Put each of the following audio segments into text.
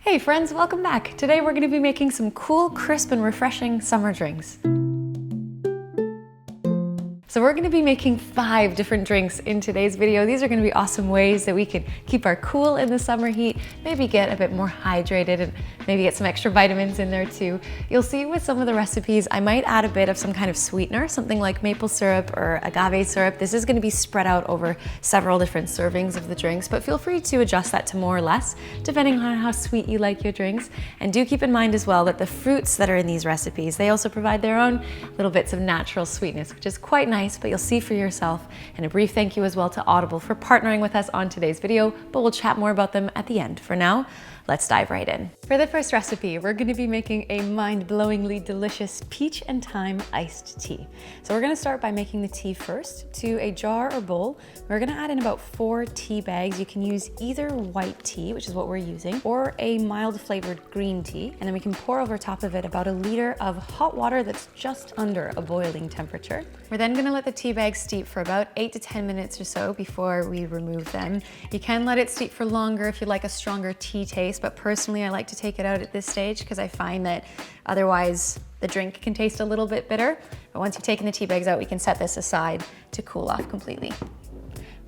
Hey friends, welcome back. Today we're going to be making some cool, crisp and refreshing summer drinks. So we're going to be making 5 different drinks in today's video. These are going to be awesome ways that we can keep our cool in the summer heat, maybe get a bit more hydrated and maybe get some extra vitamins in there too. You'll see with some of the recipes, I might add a bit of some kind of sweetener, something like maple syrup or agave syrup. This is going to be spread out over several different servings of the drinks, but feel free to adjust that to more or less, depending on how sweet you like your drinks. And do keep in mind as well that the fruits that are in these recipes, they also provide their own little bits of natural sweetness, which is quite nice. But you'll see for yourself. And a brief thank you as well to Audible for partnering with us on today's video, but we'll chat more about them at the end. For now, let's dive right in. For the first recipe, we're going to be making a mind-blowingly delicious peach and thyme iced tea. So we're going to start by making the tea first. To a jar or bowl, we're going to add in about 4 tea bags. You can use either white tea, which is what we're using, or a mild flavored green tea. And then we can pour over top of it about 1 liter of hot water that's just under a boiling temperature. We're then going to let the tea bags steep for about 8 to 10 minutes or so before we remove them. You can let it steep for longer if you like a stronger tea taste, but personally I like to take it out at this stage because I find that otherwise the drink can taste a little bit bitter. But once you've taken the tea bags out, we can set this aside to cool off completely.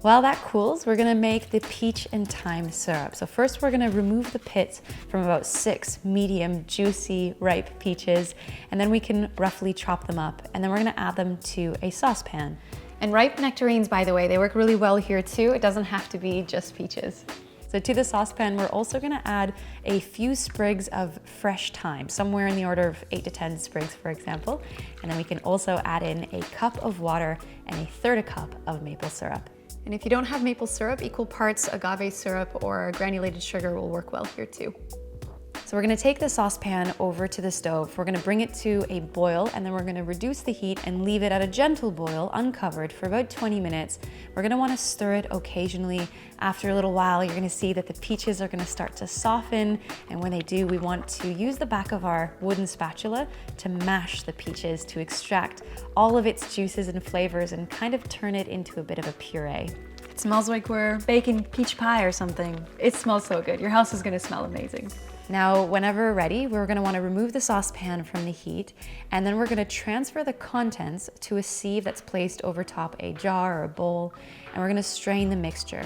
While that cools, we're gonna make the peach and thyme syrup. So first we're gonna remove the pits from about 6 medium, juicy, ripe peaches, and then we can roughly chop them up. And then we're gonna add them to a saucepan. And ripe nectarines, by the way, they work really well here too. It doesn't have to be just peaches. So to the saucepan, we're also gonna add a few sprigs of fresh thyme, somewhere in the order of 8 to 10 sprigs, for example. And then we can also add in a cup of water and 1/3 cup of maple syrup. And if you don't have maple syrup, equal parts agave syrup or granulated sugar will work well here too. So we're gonna take the saucepan over to the stove. We're gonna bring it to a boil, and then we're gonna reduce the heat and leave it at a gentle boil, uncovered, for about 20 minutes. We're gonna wanna stir it occasionally. After a little while, you're gonna see that the peaches are gonna start to soften, and when they do, we want to use the back of our wooden spatula to mash the peaches to extract all of its juices and flavors and kind of turn it into a bit of a puree. It smells like we're baking peach pie or something. It smells so good. Your house is gonna smell amazing. Now, whenever ready, we're gonna wanna remove the saucepan from the heat, and then we're gonna transfer the contents to a sieve that's placed over top a jar or a bowl, and we're gonna strain the mixture.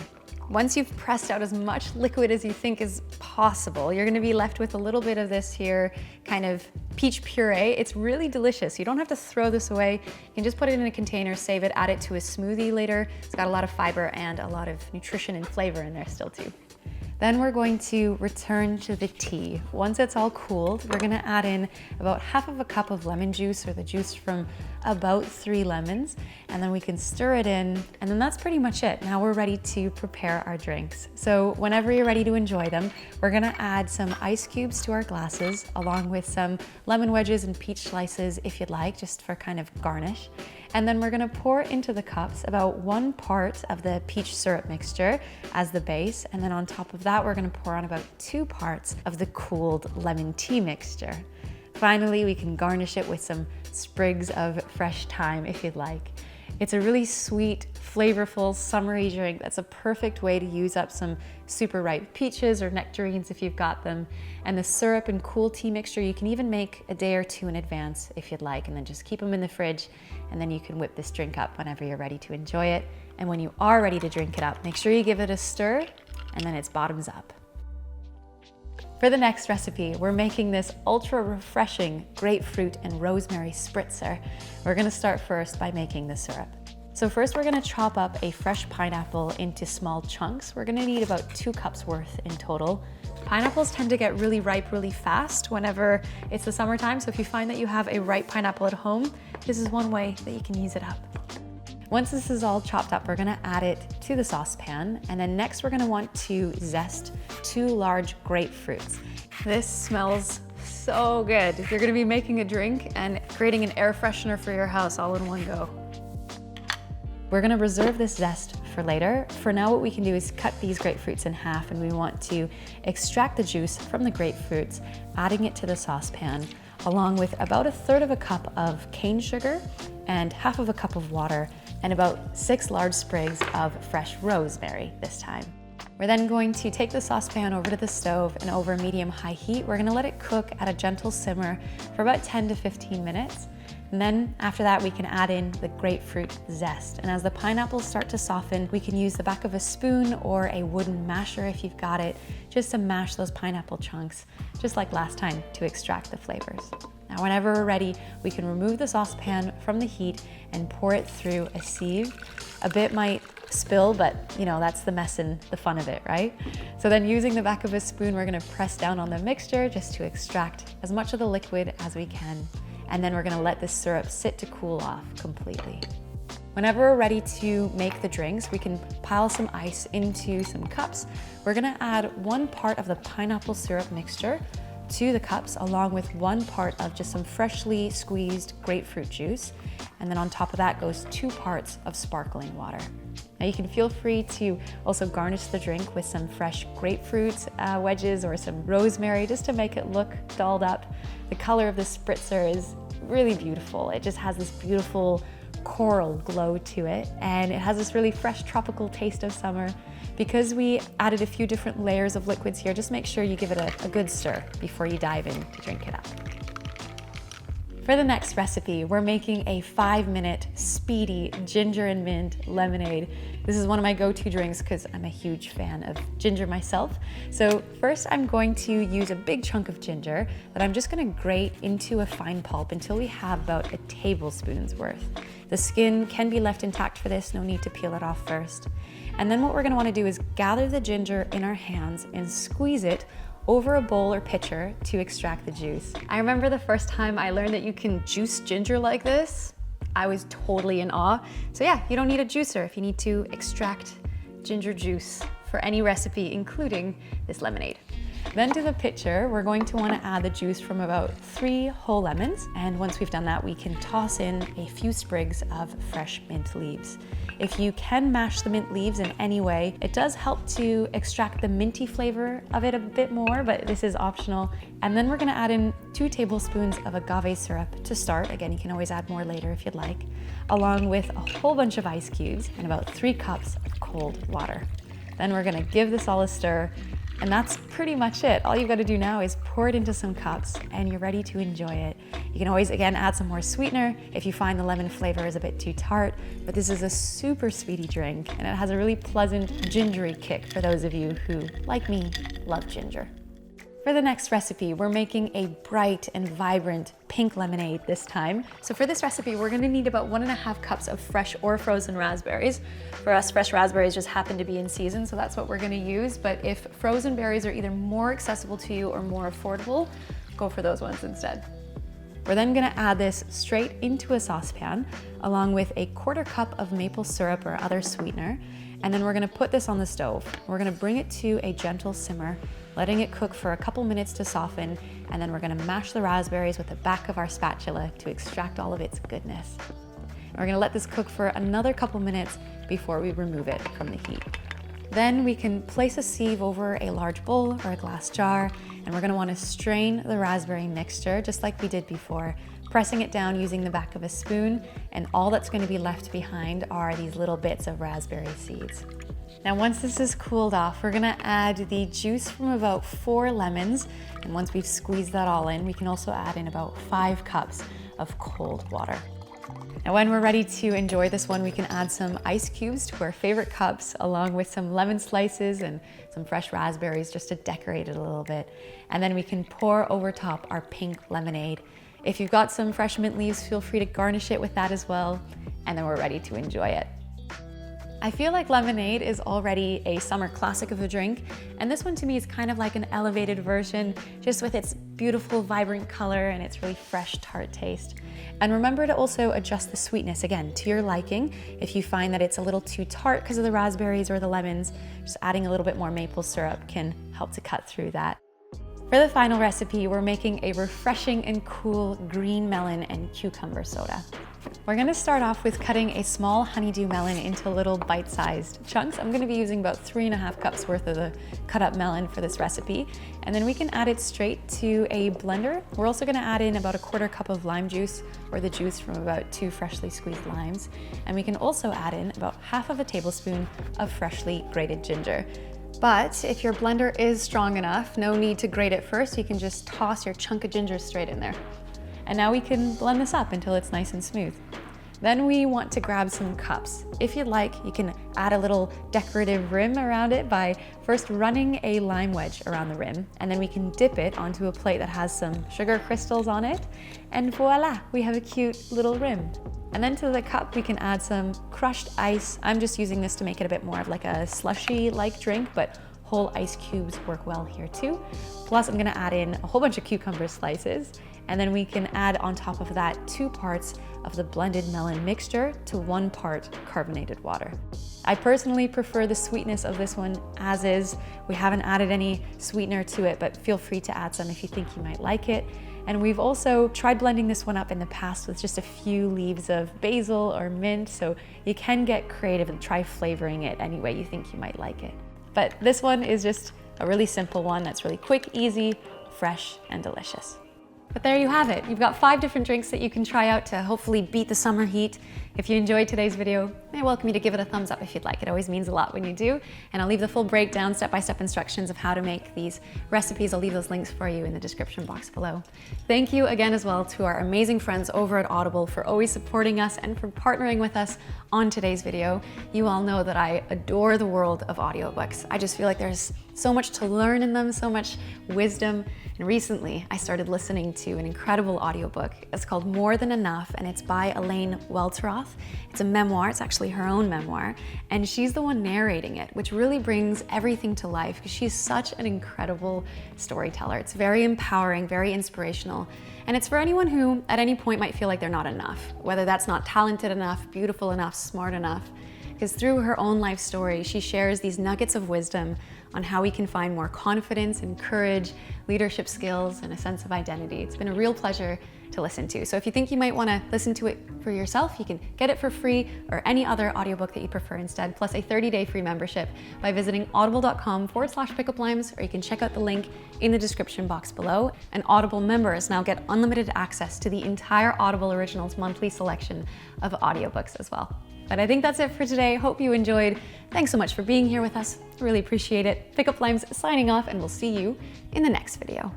Once you've pressed out as much liquid as you think is possible, you're gonna be left with a little bit of this here kind of peach puree. It's really delicious. You don't have to throw this away. You can just put it in a container, save it, add it to a smoothie later. It's got a lot of fiber and a lot of nutrition and flavor in there still too. Then we're going to return to the tea. Once it's all cooled, we're gonna add in about 1/2 cup of lemon juice, or the juice from about 3 lemons, and then we can stir it in, and then that's pretty much it. Now we're ready to prepare our drinks. So whenever you're ready to enjoy them, we're gonna add some ice cubes to our glasses, along with some lemon wedges and peach slices if you'd like, just for kind of garnish. And then we're gonna pour into the cups about 1 part of the peach syrup mixture as the base, and then on top of that, we're gonna pour on about 2 parts of the cooled lemon tea mixture. Finally, we can garnish it with some sprigs of fresh thyme if you'd like. It's a really sweet, flavorful, summery drink that's a perfect way to use up some super ripe peaches or nectarines if you've got them. And the syrup and cool tea mixture, you can even make a day or 2 in advance if you'd like, and then just keep them in the fridge, and then you can whip this drink up whenever you're ready to enjoy it. And when you are ready to drink it up, make sure you give it a stir, and then it's bottoms up. For the next recipe, we're making this ultra refreshing grapefruit and rosemary spritzer. We're gonna start first by making the syrup. So first we're gonna chop up a fresh pineapple into small chunks. We're gonna need about 2 cups worth in total. Pineapples tend to get really ripe really fast whenever it's the summertime, so if you find that you have a ripe pineapple at home, this is one way that you can use it up. Once this is all chopped up, we're gonna add it to the saucepan, and then next we're gonna want to zest 2 large grapefruits. This smells so good. You're gonna be making a drink and creating an air freshener for your house all in one go. We're gonna reserve this zest for later. For now, what we can do is cut these grapefruits in half, and we want to extract the juice from the grapefruits, adding it to the saucepan, along with about 1/3 cup of cane sugar and 1/2 cup of water, and about 6 large sprigs of fresh rosemary this time. We're then going to take the saucepan over to the stove, and over medium-high heat, we're gonna let it cook at a gentle simmer for about 10 to 15 minutes. And then after that, we can add in the grapefruit zest. And as the pineapples start to soften, we can use the back of a spoon or a wooden masher if you've got it, just to mash those pineapple chunks, just like last time, to extract the flavors. Now, whenever we're ready, we can remove the saucepan from the heat and pour it through a sieve. A bit might spill, but you know, that's the mess and the fun of it, right? So then using the back of a spoon, we're gonna press down on the mixture just to extract as much of the liquid as we can. And then we're gonna let this syrup sit to cool off completely. Whenever we're ready to make the drinks, we can pile some ice into some cups. We're gonna add 1 part of the pineapple syrup mixture to the cups, along with 1 part of just some freshly squeezed grapefruit juice. And then on top of that goes 2 parts of sparkling water. Now you can feel free to also garnish the drink with some fresh grapefruit wedges or some rosemary, just to make it look dolled up. The color of the spritzer is really beautiful. It just has this beautiful coral glow to it, and it has this really fresh tropical taste of summer. Because we added a few different layers of liquids here, just make sure you give it a good stir before you dive in to drink it up. For the next recipe, we're making a 5-minute speedy ginger and mint lemonade. This is one of my go-to drinks because I'm a huge fan of ginger myself. So first I'm going to use a big chunk of ginger that I'm just gonna grate into a fine pulp until we have about a tablespoon's worth. The skin can be left intact for this, no need to peel it off first. And then what we're gonna wanna do is gather the ginger in our hands and squeeze it over a bowl or pitcher to extract the juice. I remember the first time I learned that you can juice ginger like this, I was totally in awe. So yeah, you don't need a juicer if you need to extract ginger juice for any recipe, including this lemonade. Then to the pitcher, we're going to want to add the juice from about 3 whole lemons. And once we've done that, we can toss in a few sprigs of fresh mint leaves. If you can mash the mint leaves in any way, it does help to extract the minty flavor of it a bit more, but this is optional. And then we're gonna add in 2 tablespoons of agave syrup to start. Again, you can always add more later if you'd like, along with a whole bunch of ice cubes and about 3 cups of cold water. Then we're gonna give this all a stir, and that's pretty much it. All you've got to do now is pour it into some cups and you're ready to enjoy it. You can always, again, add some more sweetener if you find the lemon flavor is a bit too tart, but this is a super sweety drink and it has a really pleasant gingery kick for those of you who, like me, love ginger. For the next recipe, we're making a bright and vibrant pink lemonade this time. So for this recipe, we're gonna need about 1.5 cups of fresh or frozen raspberries. For us, fresh raspberries just happen to be in season, so that's what we're gonna use. But if frozen berries are either more accessible to you or more affordable, go for those ones instead. We're then gonna add this straight into a saucepan, along with a 1/4 cup of maple syrup or other sweetener. And then we're gonna put this on the stove. We're gonna bring it to a gentle simmer, letting it cook for a couple minutes to soften, and then we're gonna mash the raspberries with the back of our spatula to extract all of its goodness. And we're gonna let this cook for another couple minutes before we remove it from the heat. Then we can place a sieve over a large bowl or a glass jar, and we're gonna wanna strain the raspberry mixture just like we did before, pressing it down using the back of a spoon, and all that's gonna be left behind are these little bits of raspberry seeds. Now, once this is cooled off, we're gonna add the juice from about 4 lemons, and once we've squeezed that all in, we can also add in about 5 cups of cold water. Now, when we're ready to enjoy this one, we can add some ice cubes to our favorite cups, along with some lemon slices and some fresh raspberries just to decorate it a little bit. And then we can pour over top our pink lemonade. If you've got some fresh mint leaves, feel free to garnish it with that as well, and then we're ready to enjoy it. I feel like lemonade is already a summer classic of a drink, and this one to me is kind of like an elevated version, just with its beautiful, vibrant color and its really fresh, tart taste. And remember to also adjust the sweetness, again, to your liking. If you find that it's a little too tart because of the raspberries or the lemons, just adding a little bit more maple syrup can help to cut through that. For the final recipe, we're making a refreshing and cool green melon and cucumber soda. We're gonna start off with cutting a small honeydew melon into little bite-sized chunks. I'm gonna be using about 3.5 cups worth of the cut up melon for this recipe. And then we can add it straight to a blender. We're also gonna add in about a 1/4 cup of lime juice, or the juice from about 2 freshly squeezed limes. And we can also add in about 1/2 tablespoon of freshly grated ginger. But if your blender is strong enough, no need to grate it first. You can just toss your chunk of ginger straight in there. And now we can blend this up until it's nice and smooth. Then we want to grab some cups. If you'd like, you can add a little decorative rim around it by first running a lime wedge around the rim, and then we can dip it onto a plate that has some sugar crystals on it, and voila, we have a cute little rim. And then to the cup, we can add some crushed ice. I'm just using this to make it a bit more of like a slushy-like drink, but whole ice cubes work well here too. Plus, I'm gonna add in a whole bunch of cucumber slices, and then we can add on top of that 2 parts of the blended melon mixture to 1 part carbonated water. I personally prefer the sweetness of this one as is. We haven't added any sweetener to it, but feel free to add some if you think you might like it. And we've also tried blending this one up in the past with just a few leaves of basil or mint, so you can get creative and try flavoring it any way you think you might like it. But this one is just a really simple one that's really quick, easy, fresh, and delicious. But there you have it. You've got 5 different drinks that you can try out to hopefully beat the summer heat. If you enjoyed today's video, I welcome you to give it a thumbs up if you'd like. It always means a lot when you do. And I'll leave the full breakdown, step-by-step instructions of how to make these recipes. I'll leave those links for you in the description box below. Thank you again as well to our amazing friends over at Audible for always supporting us and for partnering with us on today's video. You all know that I adore the world of audiobooks. I just feel like there's so much to learn in them, so much wisdom. And recently, I started listening to an incredible audiobook. It's called More Than Enough, and it's by Elaine Welteroth. It's a memoir, it's actually her own memoir, and she's the one narrating it, which really brings everything to life because she's such an incredible storyteller. It's very empowering, very inspirational, and it's for anyone who at any point might feel like they're not enough, whether that's not talented enough, beautiful enough, smart enough. Because through her own life story, she shares these nuggets of wisdom on how we can find more confidence and courage, leadership skills, and a sense of identity. It's been a real pleasure to listen to. So if you think you might want to listen to it for yourself, you can get it for free or any other audiobook that you prefer instead, plus a 30-day free membership by visiting audible.com/pickuplimes, or you can check out the link in the description box below. And Audible members now get unlimited access to the entire Audible Originals monthly selection of audiobooks as well. But I think that's it for today. Hope you enjoyed. Thanks so much for being here with us. Really appreciate it. Pickup Limes signing off, and we'll see you in the next video.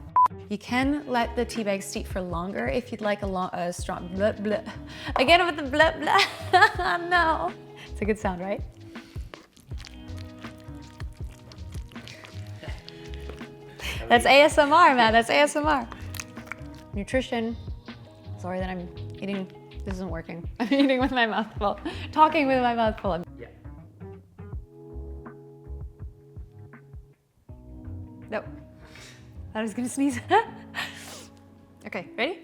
You can let the tea bag steep for longer if you'd like a strong blah blah. Again with the blah blah. No. It's a good sound, right? That's ASMR, man. That's ASMR. Nutrition. Sorry that I'm eating. This isn't working. I'm eating with my mouth full. Talking with my mouth full. Yeah. Nope. I was gonna sneeze. Okay, ready?